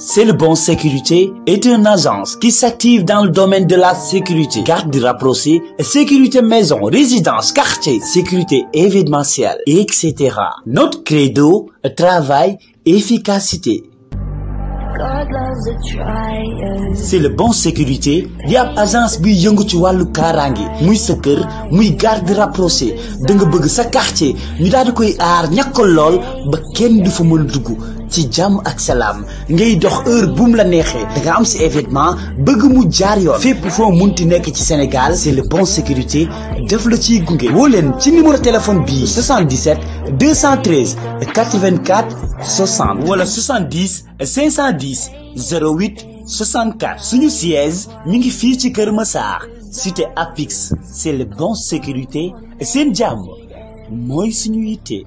C'est le Bon Sécurité est une agence qui s'active dans le domaine de la sécurité, garde rapprochée, sécurité maison, résidence, quartier, sécurité événementielle, etc. Notre credo, travail, efficacité. C'est le Bon Sécurité di ab agence bi yëngu ci wàllu kaaraange muy sa kër muy garde rapproché da nga bëgg sa quartier ñu daal di koy aar ñàkkal lool ba kenn du fa mën dugg ci jàmm ak salaam ngay dox heure bu mu la neexee da nga am si événement bëgg mu jaar yoon fépp foo munti nekk ci Sénégal c'est le Bon Sécurité def la ciy gunge woo leen ci numéro téléphone bii 77 213 84 60 wala 70 510 08 64 suñu siège mi ngi fii ci Kër Massar cité Apix c'est le Bon Sécurité seen jàmm mooy suñu yitte.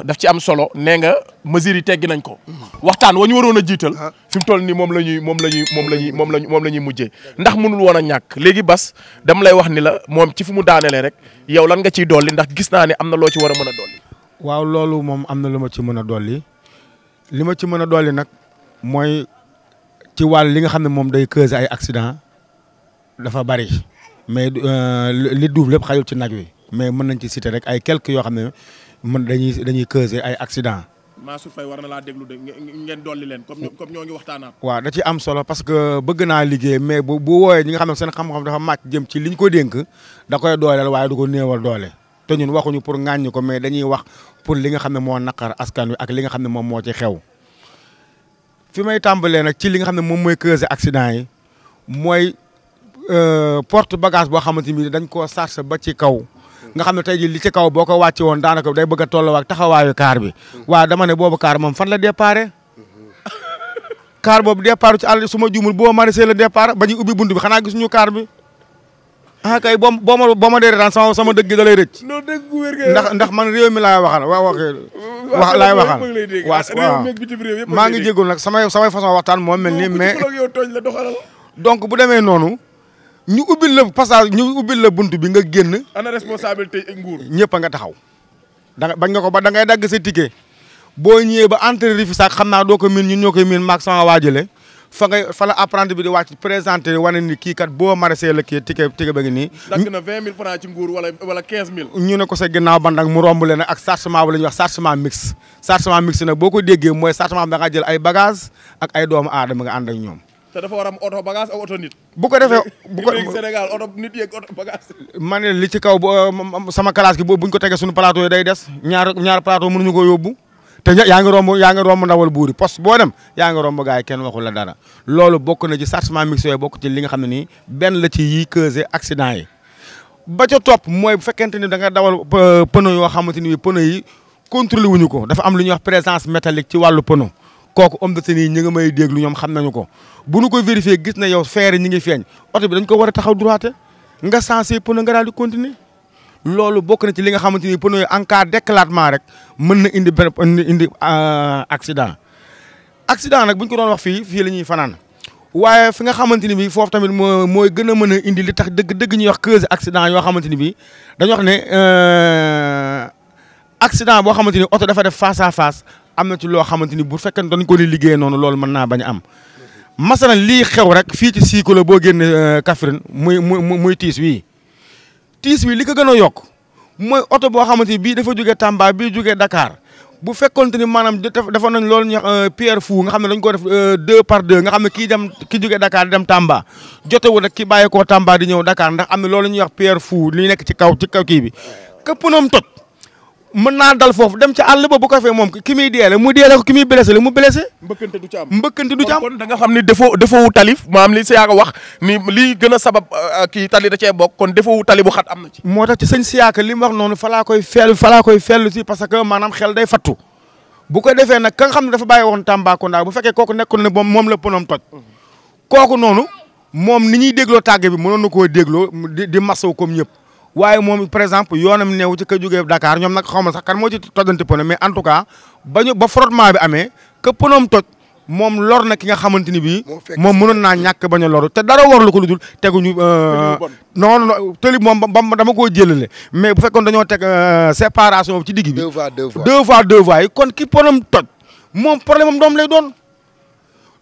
daf ci am solo nee nga mesures yi teggi nañ ko waxtaan wa ñu waroon a jiital fi mu toll nii moom la ñuy mujjee ndax mënul woon a ñàkk léegi Bass dama lay wax ni la moom ci fu mu daanelee rek yow lan nga ciy dolli ndax gis naa ne am na loo ci war a mën a dolli. waaw loolu moom am na lu ma ci mën a dolli li ma ci mën a dolli nag mooy ci wàll li nga xam ne moom day causer ay accident dafa bari mais li duuf lépp xajul ci nag wi mais mën nañ ci citer rek ay quelques yoo xam ne mën dañuy causer ay accident. Mansour Faye war na laa déglu de ngeen dolli leen comme ñoo ngi waxtaanaat. waaw da ci am solo parce que bëgg naa liggéey mais bu wooyee ñi nga xam ne seen xam-xam dafa màcc jëm ci liñ ko dénk da koy dooleel waaye du ko néewal doole te ñun waxuñu pour ŋàññi ko mais dañuy wax pour li nga xam ne moo naqar askan wi ak li nga xam ne moom moo ci xew. fi may tàmbalee nag ci li nga xam ne moom mooy causer accident yi mooy porte bagage boo xamante ni dañ koo sarse ba ci kaw. nga xam ne tey jii li ci kaw boo ko wàcce woon daanaka day bëgg a tolloo ak taxawaayu kaar bi waaw dama ne boobu kaar moom fan la déparé kaar boobu départ ci àll su ma juumul boo marisee la départ ba ñu ubbi bunt bi xanaa gisuñu kaar bi ah kay boo ma dee daan sama dëgg da lay rëcc ndax man réew mi laay waxal laay waxal waaw maa ngi jégul nag samay façon waxtaan moo mel ni mais donc bu demee noonu ñu ubbil la passage ñu ubbil la buntu bi nga génn. ana responsabilité nguur. ñëpp a nga taxaw bañ nga ko ba da ngay dagg sa ticket boo ñëwee ba entrée Rufisque xam naa doo ko miin ñun ñoo koy miin maag sama waajale fa la apprenti bi di wàcc présenté wane ni kii kat boo maraîcher la kii ticket ba ngi nii. dagg na 20 000 francs ci nguur wala 15 000. ñu ne ko sa ginnaaw ban nag mu romb leen ak chargement bu la ñuy wax chargement mix. chargement mix nag boo ko déggee mooy chargement bi da nga jël ay bagages ak ay doomu aadama nga ànd ak ñoom. te dafa war a am oto bagage ak oto nit. bu ko defee Sénégal oto nit yeeg oto bagage. ma ne li ci kaw sama classe gi boobu buñ ko tegee suñu plateau yi day des ñaar plateau mënuñu ko yóbbu te yaa ngi romb ndawal buuri poste boo dem yaa ngi romb gars yi kenn waxul la dara loolu bokk na ci chargement mixte yooyu bokk ci li nga xam ne nii benn la ci yi causer accident yi ba ca topp mooy bu fekkente ni da nga dawal pneu yoo xamante ni pneu yi contrôlé wuñu ko dafa am lu ñuy wax présence métallique ci wàllu pneu kooku homme de tenue yi ñi nga may déglu ñoom xam nañu ko bu nu ko vérifier gis na yow feere ñi ngi feeñ oto bi dañ ko war a taxaw droite nga sensé pneu nga daal di continuer loolu bokk na ci li nga xamante ni pneu yi en cas d'éclatement rek mën na indi accident nag bu ñu ko doon wax fii la ñuy fanaan waaye fi nga xamante ni bi foofu tamit mooy gën a mën a indi li tax dëgg ñuy wax cause accident yoo xamante ni bi dañu wax ne accident boo xamante ni oto dafa def face à face am na ci loo xamante ni bu fekkee dañ ko ni liggéey noonu loolu mën naa bañ a am masalan lii xew rek fii ci Sikolo boo génne Kaffrine muy tiis wii li ko gën a yokk mooy oto boo xamante ni bii dafa jógee Tamba bii jógee Dakar bu fekkoonte ni maanaam dafa nañ loolu ñu pierre fou nga xam ne dañ ko def 2 par 2 nga xam ne ki jógee Dakar di dem Tamba jotewul ak ki bàyyi koo Tamba di ñëw Dakar ndax am na loolu ñuy wax pierre fou li nekk ci kaw kii bi këpp noom toj mën naa dal foofu dem ci àll ba bu ko fee moom ki muy deele mu deele ko ki muy blessé la mu blessé. mbëkkante du ci am kon da nga xam ni défaut talif maanaam li Siyaaka wax ni lii gën a sabab kii tali da cee bokk kon défaut tali bu xat am na ci. moo tax ci sëñ Siyaaka li mu wax noonu fa laa koy fellu si parce que maanaam xel day fattu bu ko defee nag ka nga xam ne dafa bàyyi woon Tambacounda bu fekkee kooku nekkoon ne moom la pënoom toj kooku noonu moom ni ñuy dégloo tàgge bi mënoon na koo dégloo di masaw comme ñëpp. waaye moom par exemple yoonam neew ci ka jógee Dakar ñoom nag xaw ma sax kan moo ci tojante pneu mais en tout cas ba frottement bi amee que pneu toj moom lor na ki nga xamante ni bii moom mënoon naa ñàkk bañ a loru te dara warlu ko lu dul teguñu non tëli moom dama koo jëlale mais bu fekkoon dañoo teg séparation ci digg bi 2 voies yi kon ki pneu toj moom problème am doom lay doon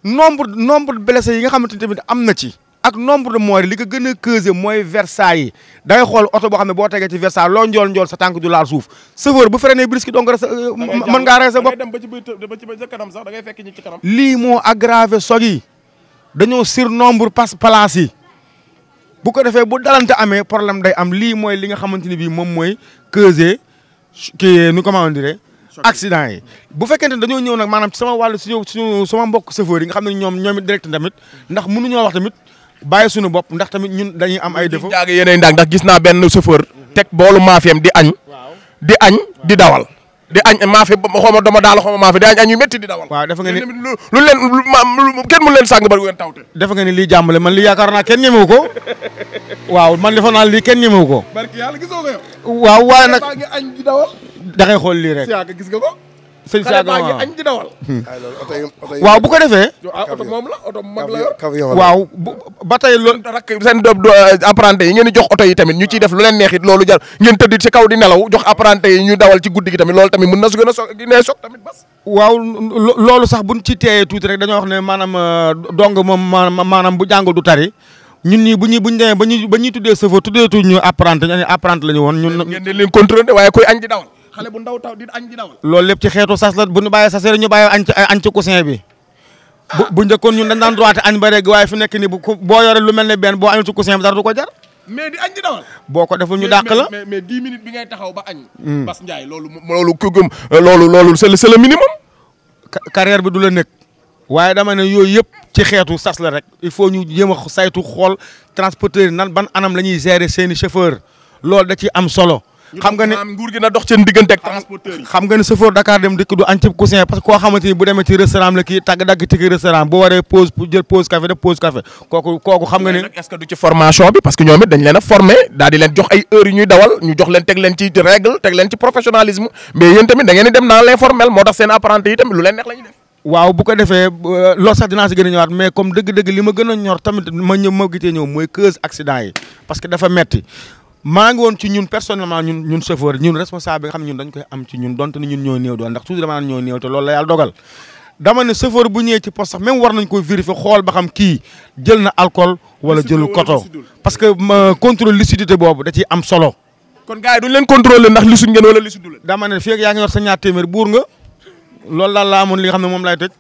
nombre blessé yi nga xamante ni tamit am na ci. ak nombre de morts li ko gën a causé mooy Versailles yi da ngay xool oto boo xam ne boo tegee ci Versailles loo njool sa tànk du laal suuf chauffeur bu freiné brisque donc mën ngaa rey sa bopp. dem ba ci kanam sax da ngay fekk ñi ci kanam. lii moo aggravé soog yi dañoo surnombre place yi bu ko defee bu dalante amee problème day am lii mooy li nga xamante ni bii moom mooy causé kii nu comment dire accident yi. bu fekkente ne dañoo ñëw nag maanaam sama wàllu suñu sama mbokk chauffeur yi nga xam ne ñoom it direct tamit ndax mënuñoo wax tamit. bàyyi suñu bopp ndax tamit ñun dañuy am ay défaut jaage yeneen ndax gis naa benn chauffeur teg boolu maafiyam di añ di dawal di añ maafi xawma dama daal xawma maafi di añ yu métti di dawal waaw defe nga ni lu leen kenn mënu leen sàng bari ngeen tawte defe nga ni lii jàmbale man lii yaakaar naa kenn ñemewu ko waaw man defe naa lii kenn ñemewu ko barki yàlla gisoo ko yow waaw waaye nag baa ngi añ di dawal da ngay xool lii rek Siaka gis nga ko sëñ Siaka baa ngi añ di dawal waaw bu ko defee oto moom la oto mag la yor waaw ba tey loolu rak seen apprenti yi ngeen di jox oto yi tamit ñu ciy def lu leen neex it loolu jar ngeen tëdd ci kaw di nelaw jox apprenti yi ñu dawal ci guddi gi tamit loolu tamit mën na su gën a nee soog tamit bas waaw loolu sax buñ ci teeyee tuuti rek dañoo wax ne maanaam dong moom maanaam bu jàngul du tari ñun ñii buñ demee ba ñuy tuddee chauffeur tuddeetuñu apprenti la ñu woon ñun ngeen di leen contrôler waaye koy añ di dawal xale bu ndaw taw di añ di dawal loolu lépp ci xeetu sas la bu ñu bàyyee sas rek ñu bàyyi añ ci coussin bi bu njëkkoon ñun dañ daan droité añ ba rek waaye fi nekk ni boo yore lu mel ne benn boo añul ci coussin bi dara du ko jar mais di añ di dawal boo ko deful ñu dàq la mais 10 minutes bi ngay taxaw ba añ Bass Ndiaye loolu c'est le minimum carrière bi du la nekk waaye dama ne yooyu yëpp ci xeetu sas la rek il faut ñu jéem a saytu xool transporteur yi nan ban anam la ñuy gérer seeni chauffeur loolu da ciy am solo xam nga ne nguur gi na dox seen diggante ak transporteur yi xam nga ne chauffeur Dakar dem dikk du añ ci coussin parce que koo xamante ni bu demee ci restaurant la kii dagg tigi restaurant bu waree pause pour jël pause café def pause café kooku xam nga ne est-ce que du ci formation bi parce que ñoom it dañ leen a formé daal di leen jox ay heures yu ñuy dawal ñu jox leen teg leen ci règle teg leen ci professionnalisme mais yéen tamit da ngeen di dem dans l'informel moo tax seen apprenti yi tamit lu leen neex la ñuy def waaw bu ko defee loolu sax dinaa si gën a ñëwaat mais comme dëgg-dëgg li ma gën a ñor tamit ma gitee ñëw mooy cause accident yi parce que dafa metti maa ngi woon ci ñun personnellement ñun chauffeur ñun responsable bi nga xam ne ñun dañ koy am ci ñun donte ni ñun ñoo néew doon ndax toujours dama naan ñoo néew te loolu la yàlla dogal dama ne chauffeur bu ñëwee ci poste sax même war nañ koy vérifier xool ba xam kii jël na alcool wala jëlul koto parce que contrôle lucidité boobu da ciy am solo. kon gars yi duñ leen contrôler ndax lisuñ ngeen wala lisudu leen. dama ne fii ak yaa ngi yor sa ñaar téeméer buur nga loolu daal laa amoon li nga xam ne moom laay tëj.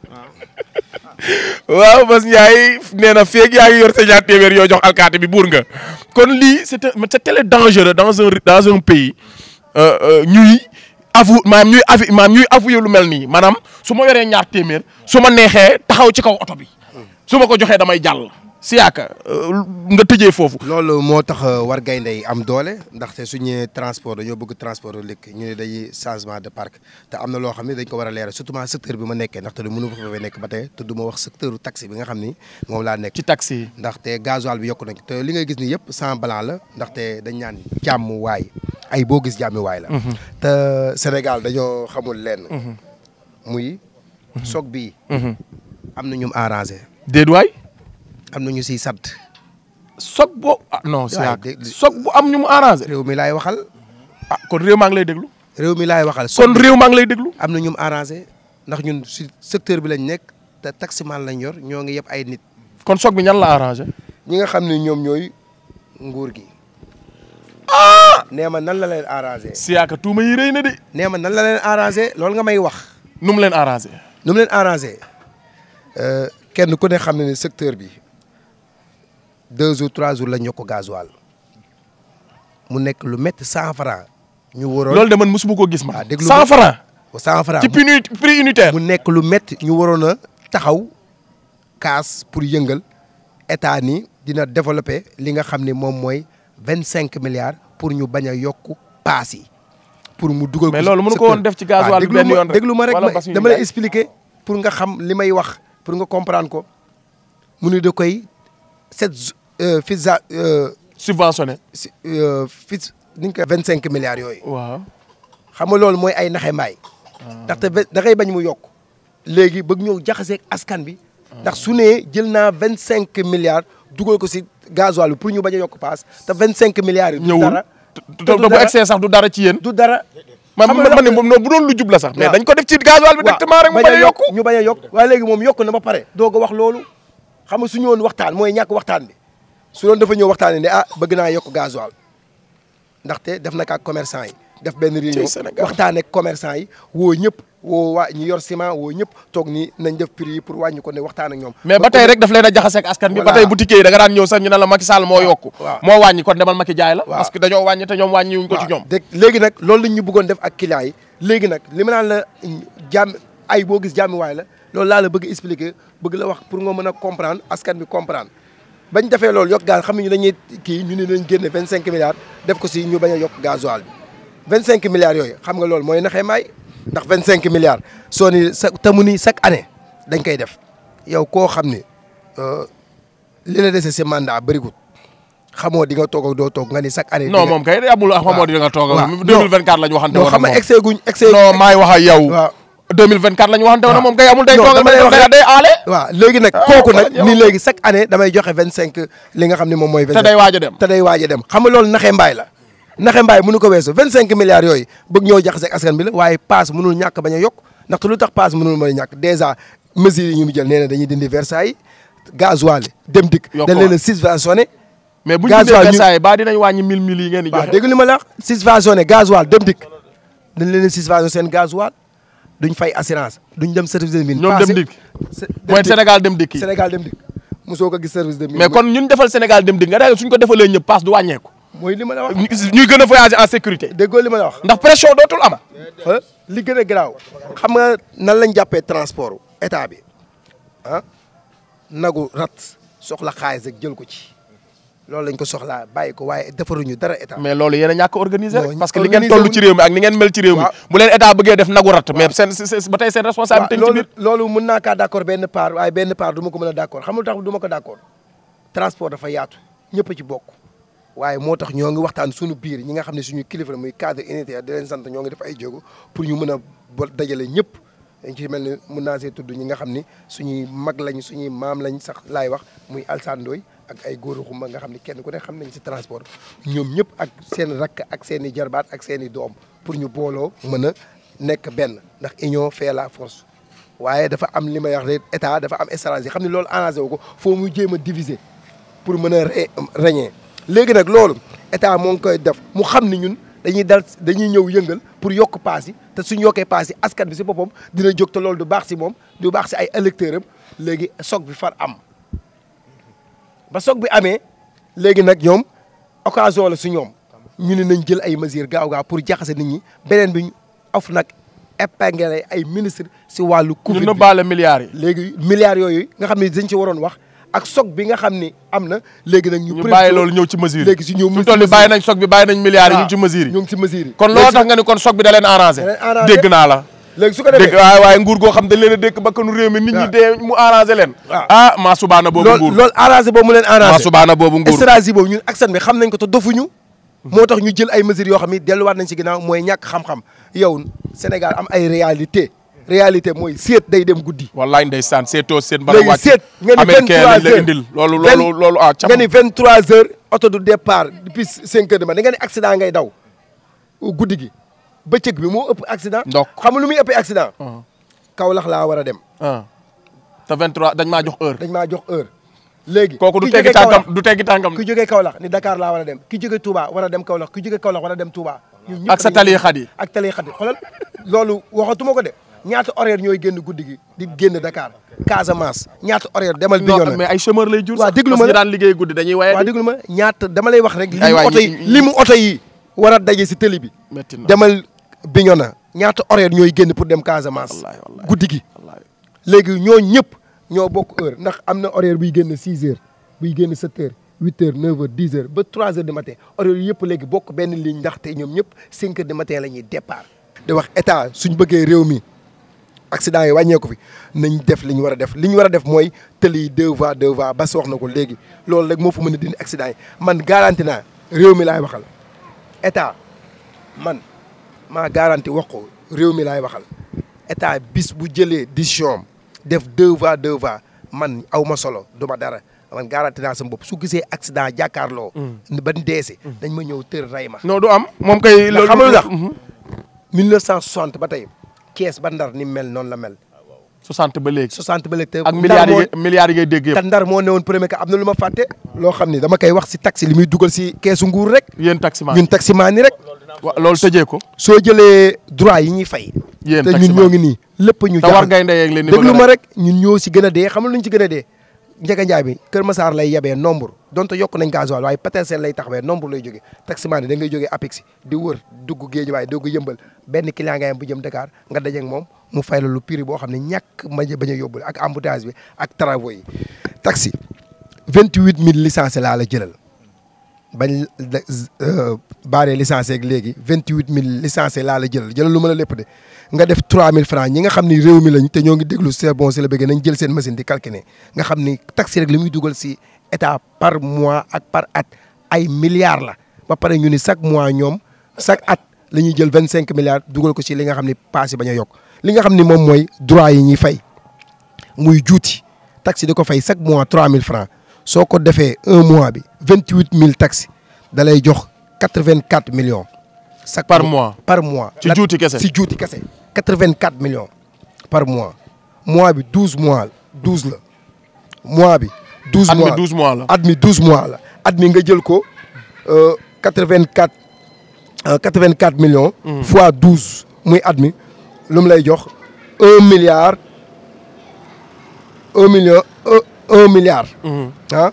waaw Bass Ndiaye nee na feeg yaa ngi yor sa ñaar téeméer yoo jox alkaati bi buur nga kon lii c'est tellement dangereux dans un pays ñuy avouer lu mel nii maanaam su ma yoree ñaar téeméer su ma neexee taxaw ci kaw oto bi su ma ko joxee damay jàll Siaka nga tëjee foofu. loolu moo tax war gaynde yi am doole ndaxte suñu transport dañoo bëgg transport léegi ñu ne dañuy changement de parc te am na loo xam ne dañ ko war a leeral surtout secteur bi ma nekkee ndaxte mënu ma fa nekk ba tey te du ma wax secteur taxi bi nga xam ni moom laa nekk. ci taxi yi ndaxte gasoil bi yokku nañ te li ngay gis ni yëpp sans blanc la ndaxte dañ naan jàmm waay ay boo gis jàmmi waay la. te Sénégal dañoo xamul lenn. muy soog bii. am na ñum arrangé. déet waay. am na ñu siy sant. soog boo non soog bu am ñu mu arrangé. réew mi laay waxal. ah kon réew maa ngi lay déglu. réew mi laay waxal. kon réew maa ngi lay déglu. am na ñu mu arrangé ndax ñun si secteur bi lañ nekk te taximan lañ yor ñoo ngi yëpp ay nit. kon soog bi ñan la arrangé. ñi nga xam ne ñoom ñooy nguur gi. ah. nee ma nan la leen arrangé. Siaka tuuma yi rëy na de. nee ma nan la leen arrangé loolu nga may wax. nu mu leen arrangé. nu mu leen arrangé kenn ku ne xam ne ne secteur bi 2 jours 3 jours lañ yokk gasoil mu nekk lu métti 100 francs ñu waroon loolu de man mosuma ko gis ma. 100 francs 100 francs ci prix unitaire. mu nekk lu métti ñu waroon a taxaw kaas pour yëngal état ni dina développer li nga xam ne moom mooy 25 milliards pour ñu bañ a yokk paas yi pour mu dugal ko. mais loolu mënu ko woon def ci gasoil bi benn yoon rek déglu ma rek dama lay expliquer pour nga xam li may wax pour nga comprendre ko mu ne da koy subventionné. ni ñu koy 25 milliards yooyu. waaw xam nga loolu mooy ay naxe mbaay. ndaxte da ngay bañ mu yokk. léegi bëgg ñëw jaxaseeg askan bi. ndax su nee jël naa 25 milliards dugal ko si gasoil bi pour ñu bañ a yokk paas te 25 milliards yi. du dara te bu excès sax du dara ci yéen. du dara man ne moom bu doon lu jub la sax mais dañ ko def ci gasoil bi directement rek mu bañ a yokku ñu bañ a yokk waaye léegi moom yokk na ba pare doog a wax loolu xam nga su ñëwoon waxtaan mooy ñàkk waxtaan bi su doon dafa ñëw waxtaan ne bëgg naa yokk gasoil ndaxte def na ak commerçant yi def benn réunion waxtaan ak commerçant yi woo ñëpp woo waa ñu yor ciment woo ñëpp toog ni nañ def prix yi pour wàññi ko ne waxtaan ak ñoom mais ba tey rek daf leen a jaxase ak askan bi ba tey boutique yi da nga daan ñëw sax ñu ne la Macky Sall moo yokku moo wàññi kon demal Macky jaay la parce que dañoo wàññi te ñoom wàññi wuñ ko ci ñoom léegi nag loolu lañ ñu bëggoon def ak clients yi léegi nag li ma naan la jàmm ay boo gis jàmmi waay la loolu laa la bëgg expliquer bëgg la wax pour nga mën a comprendre askan bi comprendre bañ defee loolu yokk gaz xam ne ñu dañuy kii ñu ne dañ génne 25 milliards def ko si ñu bañ a yokk gasoil bi 25 milliards yooyu xam nga loolu mooy naxee maay ndax 25 milliards soo ni sa te mu ni chaque année dañ koy def yow koo xam ne li la dese si mandat bërigut xamoo di nga toog ak doo toog nga ni chaque année. non moom kay amul xamoo di nga toog ak 2024 la ñu waxante woon. non xam nga excès guñ excès. non maay wax ak yow. waaw 2024 la ñu waxante woon moom kay amul. day toog ak day aale. waaw léegi nag kooku nag ni léegi chaque année damay joxe 25 li nga xam ne moom mooy. 25 te day waaj a dem te day waaj a dem xam nga loolu naxee mbaay la. naxe mbaay mënu ko weesu 25 milliards yooyu bëgg ñoo jaxase ak askan bi la waaye paas mënul ñàkk bañ a yokk ndaxte lu tax paas mënul mën a ñàkk dèjà mesures yi ñu mu jël nee na dañuy dindi Versailles gasoil dem dikk dañ leen a subventionné mais bu ñu dindee Versailles ba dinañ wàññi 1000 yi ngeen di joxe waaw dégg li ma la wax subventionné gasoil dem dikk dañ leen a subventionné seen gasoil duñ fay assurance duñ dem service de mine ñoom dem dikk mooy Sénégal dem dikk yi Sénégal dem dikk mosoo ko gis service de mine mais kon ñun defal Sénégal dem dikk nga daal suñ ko defalee ñëpp paas du wàññeeku mooy li ma la wax ñuy gën a voyager en sécurité. déggoo li ma la wax. ndax pression dootul am. li gën a garaaw xam nga nan lañ jàppee transport état bi nagu rat soxla xaalis ak jël ko ci loolu lañ ko soxlaa bàyyi ko waaye defaruñu dara état. mais loolu yéen a ñàkk organiser rek parce que li ngeen toll ci réew mi ak ni ngeen mel ci réew mi. bu leen état bëggee def nagu rat. mais seen ba tey seen responsabilité ci biir. loolu mën naa kaa d' accord benn part waaye benn part du ma ko mën a d' accord xam nga lu tax du ma ko d' accord transport dafa yaatu ñëpp a ci bokk. waaye moo tax ñoo ngi waxtaan suñu biir ñi nga xam ne suñu kilifa muy cadre unitaire di leen sant ñoo ngi def ay jéego pour ñu mën a dajale ñëpp dañ ci mel ni mën naa see tudd ñi nga xam ni suñuy mag lañ suñuy maam lañ sax laay wax muy Alsane Ndoye ak ay góoru xumba nga xam ne kenn ku ne xam nañ si transport ñoom ñëpp ak seen rakk ak seen i jarbaat ak seen i doom pour ñu booloo mën a nekk benn ndax union fait la force waaye dafa am li may wax rek état dafa am stratégie xam ne loolu arrangé wu ko foo mu jéem a diviser pour mën a régner léegi nag loolu état moo ngi koy def mu xam ni ñun dañuy ñëw yëngal pour yokk paas yi te suñ yokkee paas yi askan bi si boppam dina jóg te loolu du baax si moom du baax si ay électeurs am léegi soog bi far am ba soog bi amee léegi nag ñoom occasion la si ñoom ñu ne nañ jël ay mesures gaaw pour jaxase nit ñi beneen bi ñu of nag épinglé ay ministre si wàllu Covid bi ñu baale milliards yi léegi milliards yooyu nga xam ne dañ ci waroon wax ak soog bi nga xam ni am na léegi nag ñu bàyyi loolu ñëw ci mesure léegi si ñëw fi mu toll nii bàyyi nañ soog bi bàyyi nañ milliards yi ñu ngi ci mesure yi ñu ngi ci mesure yi kon loolu tax nga ni kon soog bi da leen arrangé dégg naa la léegi su ko defee waaye nguur goo xam dañ leen a dékk bakkanu réew mi nit ñi dee mu arrangé leen maa subaana boobu nguur loolu arrangé boobu mu leen arrangé maa subaana boobu nguur stratégie boobu ñun aksan bi xam nañ ko te dofuñu moo tax ñu jël ay mesures yoo xam ni delluwaat nañ si ginnaaw mooy ñàkk xam-xam yow Sénégal am ay réalité mooy seet day dem guddi. wallaay ndeysaan seetoo seet. bala wàcc seet nga ni 23h la indil loolu nga ni 23h oto du départ depuis 5 heures de matin da nga ni accident ngay daw guddi gi bëccëg bi moo ëpp accident. donc xam nga lu muy ëppee accident. Kaolack laa war a dem. te 23 dañ maa jox heure. dañ maa jox heure. léegi kooku du teggi tànkam du teggi tànkam. ki jógee Kaolack ni Dakar laa war a dem ki jógee Touba war a dem Kaolack ki jógee Kaolack war a dem Touba. ñun ñëpp ak sa tali xat yi ak tali xat yi xoolal loolu waxatuma ko de. ñaata horaire ñooy génn guddi gi di génn Dakar Casamance ñaata horaire demal Bignona mais ay chômeur lay jur waaw déglu ma parce que daan liggéey guddi dañuy waye waaw déglu ma ñaata dama lay wax rek limu oto yi war a daje si tëli bi demal Bignona ñaata horaire ñooy génn pour dem Casamance guddi gi léegi ñoo ñëpp ñoo bokk heure ndax am na horaire buy génn 6 heures buy génn 7 heures 8 heures 9 heures 10 heures ba 3 heures du matin horaire yi yëpp léegi bokk benn ligne ndaxte ñoom ñëpp 5 heures du matin la ñuy départ di wax état suñ bëggee réew mi accident yi wàññeeku fi nañ def li ñu war a def li ñu war a def mooy tëli yi 2 voies Bass wax na ko léegi loolu rek moo fa mën a dindi accident yi man garanti naa réew mi laay waxal état man maa garanti wax ko réew mi laay waxal état bis bu jëlee décision def 2 voies man aw ma solo du ma dara man garanti naa sama bopp su gisee accident jàkkaarloo. ban deese dañ ma ñëw tër ray ma. non du am moom kay. loolu xam nga lu tax 1960 ba tey Thiès ba Ndar ni mel noonu la mel. 60 ba léegi. 60 ba léegi te. ak milliards yi ngay dégg yëpp. te Ndar moo newoon premier ka am na lu ma fàtte. loo xam ni dama koy wax si taxi li muy dugal si keesu nguur rek. yéen taximan ñun taximan ni rek. waaw loolu tëjee ko. soo jëlee droit yi ñuy fay. yéen te ñun ñoo ngi nii lépp ñu. te war gaynde yeeg leen ni déglu ma rek ñun ñoo si gën a dee xam nga lu ñu si gën a dee. Ndiaga Ndiaye bi Kër Massar lay yebee nombre donte yokk nañ gasoil waaye Petersen lay taxawee nombre lay jógee taximan yi da ngay jógee Apix di wër dugg géej waaye dugg yëmbal benn client nga yam bu jëm Dakar nga dajeeg moom mu fay la lu prix boo xam ne ñàkk ma bañ a yóbbul ak embouteillage bi ak travaux yi. taxi 28000 licenciés laa la jëlal bañ baaree licencié ak léegi 28000 licenciés laa la jëlal lu ma la lépp de nga def 3000 francs ñi nga xam ni réew mi lañ te ñoo ngi déglu c'est bon c'est la bëgg nañ jël seen machine di calculer nga xam ni taxi rek li muy dugal si état par mois ak par at ay milliards la ba pare ñu ni chaque mois ñoom chaque at la ñuy jël 25 milliards dugal ko si li nga xam ni paas yi bañ a yokk li nga xam ni moom mooy droit yi ñuy fay muy juuti taxi di ko fay chaque mois 3000 francs soo ko defee un mois bi 28000 taxi da lay jox 84 millions. chaque par mois par mois. ci juuti kese si juuti kese. 84 millions par mois bi 12 mois 12 la mois bi. 12 mois at mi 12 mois la. at mi 12 mois la at mi nga jël ko 84 millions. fois 12 muy at mi lu mu lay jox 1 milliard. 1 million. ah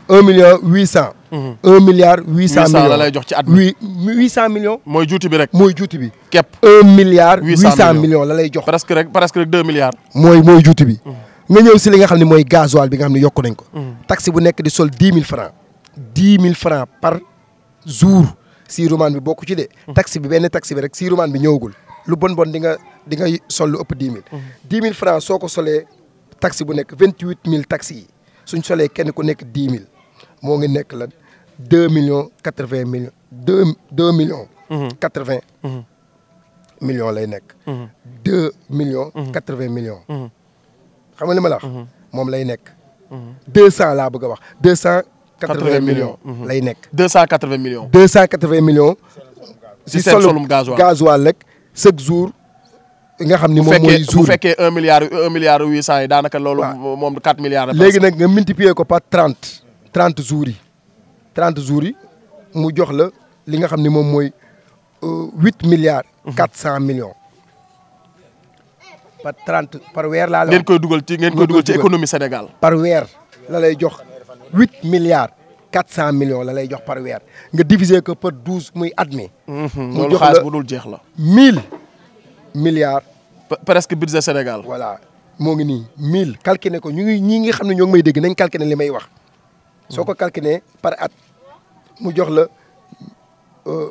1 million 800. 1 milliard 800 millions la lay jox ci at mi 800 millions. mooy juuti bi rek. mooy juuti bi. képp 1 milliard 800 millions la lay jox. presque rek 2 milliards. mooy juuti bi. nga ñëw si li nga xam ne mooy gasoil bi nga xam ne yokku nañ ko. taxi bu nekk di sol 10 000 francs 10 000 francs par jour si roman bi bokku ci de. taxi bi benn taxi bi rek si roman bi ñëwagul lu bon di nga sol lu ëpp 10 000. 10 000 francs soo ko solee taxi bu nekk 28000 taxi yi suñ solee kenn ku nekk 10 000 moo ngi nekk lan 2 millions 80 millions 2 millions. 80 millions lay nekk. 2 millions 80 millions. xam nga li ma la wax. moom lay nekk. 200 laa bëgg a wax 280 millions. lay nekk 280 millions. 280 millions. si seen solum gasoil rek chaque jour. nga xam ni moom mooy jour bu fekkee 1 milliard 800 yi daanaka loolu. moom 4 milliards. léegi nag nga multiplier ko par 30 jours yi 30 jours yi mu jox la li nga xam ni moom mooy 8 milliards. 400 millions. par weer laa la. ngeen koy dugal ci économie Sénégal. par weer la lay jox 8 milliards 400 millions la lay jox par weer nga diviser ko par 12 muy at mi. mu jox la xaalis bu dul jeex la. 1000 milliards. presque budget Sénégal. voilà moo ngi nii 1000 calculer ko ñi ngi xam ne ñoo ngi may dégg nañ calculer li may wax. soo ko calculer par at mu jox la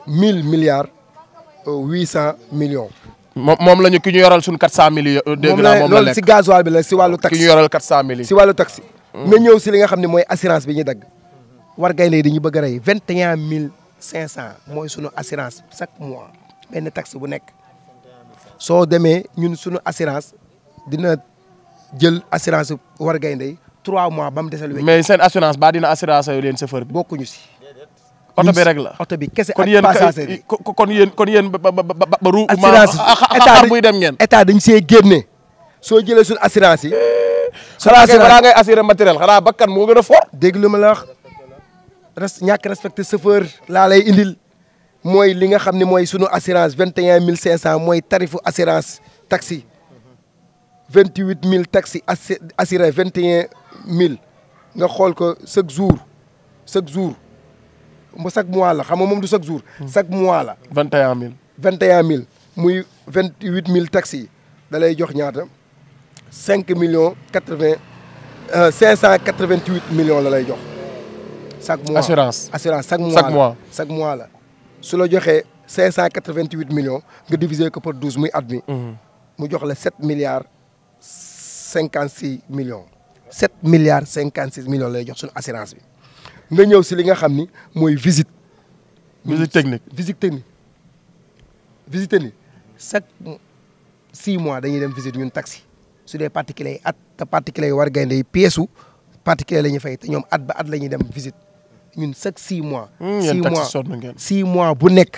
1000 milliards 800 millions. moom la ñu ki ñu yoral suñu 400 millions. dégg naa moom la lekk loolu si gasoil bi la si wàllu taxi. ki ñu yoral 400 millions. si wàllu taxi. nga ñëw si li nga xam ne mooy assurance bi ñu dagg. war gaynde dañuy bëgg a rey 21500 mooy sunu assurance chaque mois benn taxi bu nekk. soo demee ñun sunu assurance dina jël assurance war gaynde 3 mois ba mu desal wécc. mais seen assurance ba dina assurance yu leen chauffeur bi. bokkuñu si. oto bi rek la oto bi kese ak passager bi kon yéen ba ru. assurance état buy dem ngeen. état dañ see génne soo jëlee suñu assurance yi. xanaa ngay assurer matériel xanaa bakkan moo gën a fort. dégg lu ma la wax ñàkk respecté chauffeur laa lay indil mooy li nga xam ne mooy sunu assurance 21500 mooy tarifu assurance taxi 28000 taxi assuré 21000 nga xool ko chaque jour chaque mois la xam nga moom du chaque jour. chaque mois la. 21000. 21000 muy 28000 taxi da lay jox ñaata 5 millions 588 millions la lay jox. chaque mois assurance chaque mois la. su la joxee 588 millions nga diviser ko par 12 muy at mi. mu jox la 7 milliards 56 millions. 7 milliards 56 millions lay jox suñu assurance bi. nga ñëw si li nga xam ni mooy visite. visite technique chaque 6 mois dañuy dem visite ñun taxi su dee particulier yi at te particulier yi war gaynde yi pièce u particulier la ñuy fay te ñoom at ba at la ñuy dem visite ñun chaque 6 mois. 6 mois bu nekk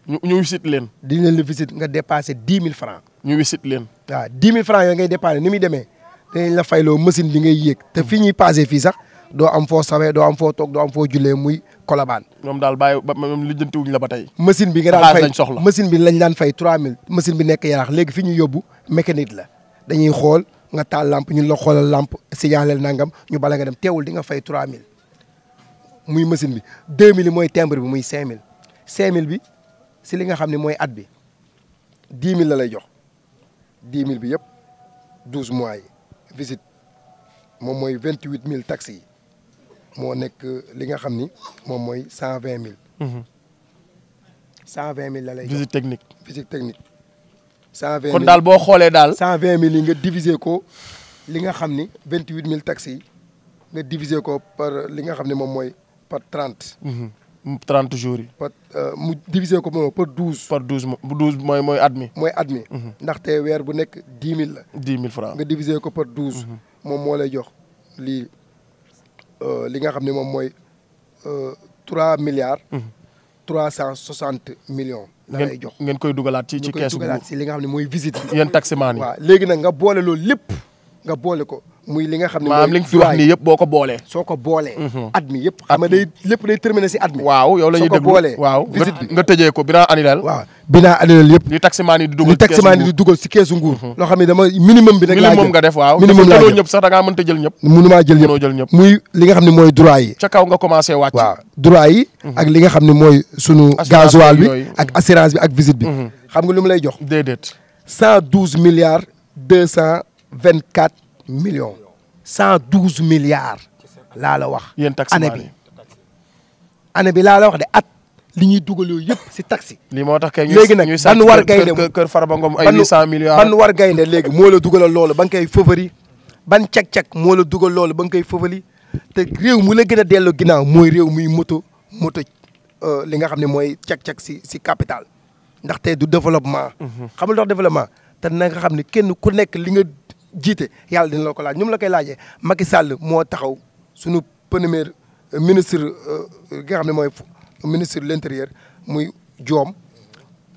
ñu wisit leen. dinañ la visite nga dépassé 10 000 francs. ñu wisit leen. waaw 10 000 francs yooyu ngay dépassé ni muy demee dinañ la fayloo machine bi ngay yéeg te fi ñuy passé fii sax doo am foo sawee doo am foo toog doo am foo jullee muy Colobane. ñoom daal bàyyi ba moom lijjantiwuñ la ba tey. machine bi nga daan fay lañ soxla machine bi lañ daan fay 3000 machine bi nekk Yaraax léegi fi ñu yóbbu mécanique la dañuy xool nga taal lampe ñun la xoolal lampe signalel nangam ñu bala nga dem teewul di nga fay 3000 muy machine bi 2000 yi mooy timbre bi muy 5000 5000 bi si li nga xam ne mooy at bi 10 000 la lay jox 10 000 bi yëpp 12 mois yi visite moom mooy 28 000 taxes yi moo nekk li nga xam ni moom mooy 120 000. 120 000 la lay jox visite technique. visite technique. 120 000 kon daal boo xoolee daal. 120 000 yi nga diviser ko li nga xam ni 28 000 taxes yi nga diviser ko par li nga xam ne moom mooy par 30. 30 jours yi. par mu diviser ko moom par 12. par 12 mooy at mi. mooy at mi. ndaxte weer bu nekk 10 000 la. 10 000 francs. nga diviser ko par 12. moom moo lay jox lii li nga xam ne moom mooy 3 milliards. 360 millions. la lay jox ngeen koy dugalaat ci keesu. dugalaat si li nga xam ne mooy visite bi. yéen taximaan yi. waaw léegi nag nga boole loolu lépp nga boole ko muy li nga xam ne. maanaam li nga fi wax nii yëpp boo ko boolee. soo ko boolee. at mi yëpp xam nga day lépp day terminé si at mi. waaw yow la ñuy déglu boolee waaw visite bi nga tëjee ko bilan annuel. waaw bilan annuel yëpp. li taximaan yi di dugal li taximaan yi di dugal si keesu nguur. loo xam ne dama minimum bi nag. laa jël minimum nga def waaw. minimum laa jël ñëpp sax da ngaa mënta jël ñëpp. mënumaa jël mënoo jël ñëpp. muy li nga xam ne mooy droit yi. ca kaw nga commencé wàcc. waaw droit yi. ak li nga xam ne mooy sunu. gasoil bi ak assurance bi ak visite bi. xam nga lu mu lay jox. déedéet. 112 milliards 224 millions. 112 milliards laa la wax. yéen taximaan yi année bi laa la wax de at li ñuy dugal yooyu yëpp si taxi. lii moo tax kay léegi nag ban war gaynde kër Farba Ngom ay 800 milliards. ban war gaynde léegi moo la dugalal loolu ba nga koy favori ban cag-cag moo la dugal loolu ba nga koy favori te réew mu la gën a dellu ginnaaw mooy réew muy moto li nga xam ne mooy cag-cag si capital ndaxte du développement. xam nga développement te na nga xam ne kenn ku nekk li nga jiite yàlla dina la ko laaj ñu la koy laajee Macky Sall moo taxaw sunu premier ministre gi nga xam ne mooy ministre de l'intérieur muy Diome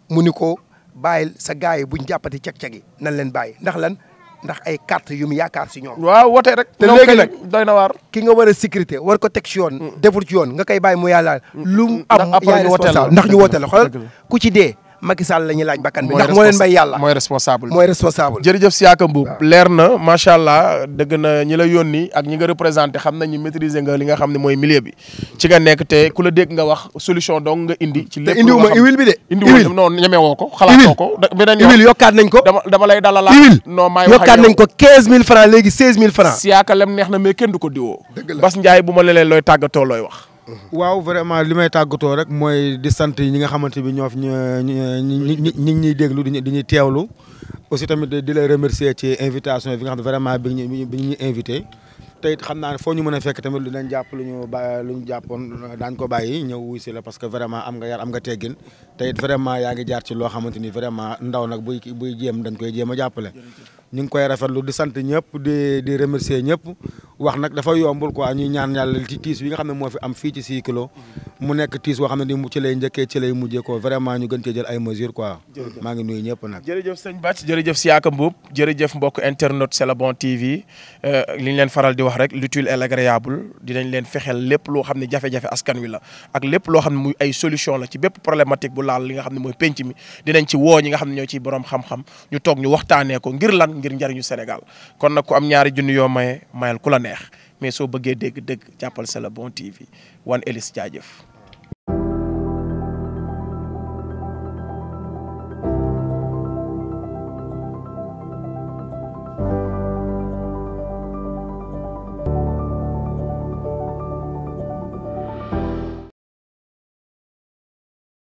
mu ni ko bàyyil sa gars yi buñ jàppati cag-cag yi nan leen bàyyi ndax lan ndax ay carte yu mu yaakaar si ñoom. waaw wote rek. te léegi nag doy na waar. ki nga war a sécurité war ko teg ci yoon. deful ci yoon nga koy bàyyi mu yàlla lu mu am yaay responsable ndax ñu wootee la xoolal ku ci dee Macky Sall la ñuy laaj bakkan bi ndax moo leen may yàlla mooy responsable mooy responsable. jërëjëf Siaka Mboup leer na macha allah dëgg na ñi la yónni ak ñi nga représenté xam nañu maîtriser nga li nga xam ne mooy milieu bi ci nga nekk te ku la dégg nga wax solution donc nga indi. ci lépp indiwuma huile bi de. indiwuma non ñemewoo ko. xalaatoo ko beneen huile yokkaat nañ ko. dama lay dalalaat. huile non maay wax yokkaat nañ ko 15000 francs léegi 16000 francs. Siaka lem neex na mais kenn du ko diwoo. dëgg la Bas Ndiaye bu ma la leen looy tàggatoo looy wax. waaw vraiment li may tàggatoo rek mooy di sant ñi nga xamante bi ñoo fi ñi ñuy déglu di ñuy teewlu aussi tamit di lay remercier ci invitation bi nga xam ne vraiment bi ñu invité te it xam naa ne foo ñu mën a fekk tamit dinañ jàpp lu ñu jàppoon daañ ko bàyyi ñëw wuy si la parce que vraiment am nga yar am nga teggin te it vraiment yaa ngi jaar ci loo xamante ni vraiment ndaw nag buy jéem dañ koy jéem a jàppale ñu ngi koy rafetlu di sant ñëpp di remercier ñëpp wax nag dafa yombul quoi ñuy ñaan yàlla ci tiis bi nga xam ne moo fi am fii ci 6 kilos mu nekk tiis boo xam ne ni ci lay njëkkee ci lay mujjee ko vraiment ñu gën cee jël ay mesures quoi. maa ngi nuyu ñëpp nag. jërëjëf sëñ Bathie jërëjëf Siaka Mboup jërëjëf mbokk internet C'est le bon TV li ñu leen faral di wax rek l'utile et l'agréable dinañ leen fexeel lépp loo xam ne jafe-jafe askan wi la ak lépp loo xam ne muy ay solution la ci bépp problématique bu laal li nga xam ne mooy penc mi dinañ ci woo ñi nga xam ne ñoo ciy borom xam-xam ñu toog ñu waxtaanee ko ngir lan ngir njariñu Sénégal kon nag ku am ñaari junni yoo mayal ku la neex mais soo bëggee dégg-dégg jàppal C'est le bon TV Wan Elis jaajëf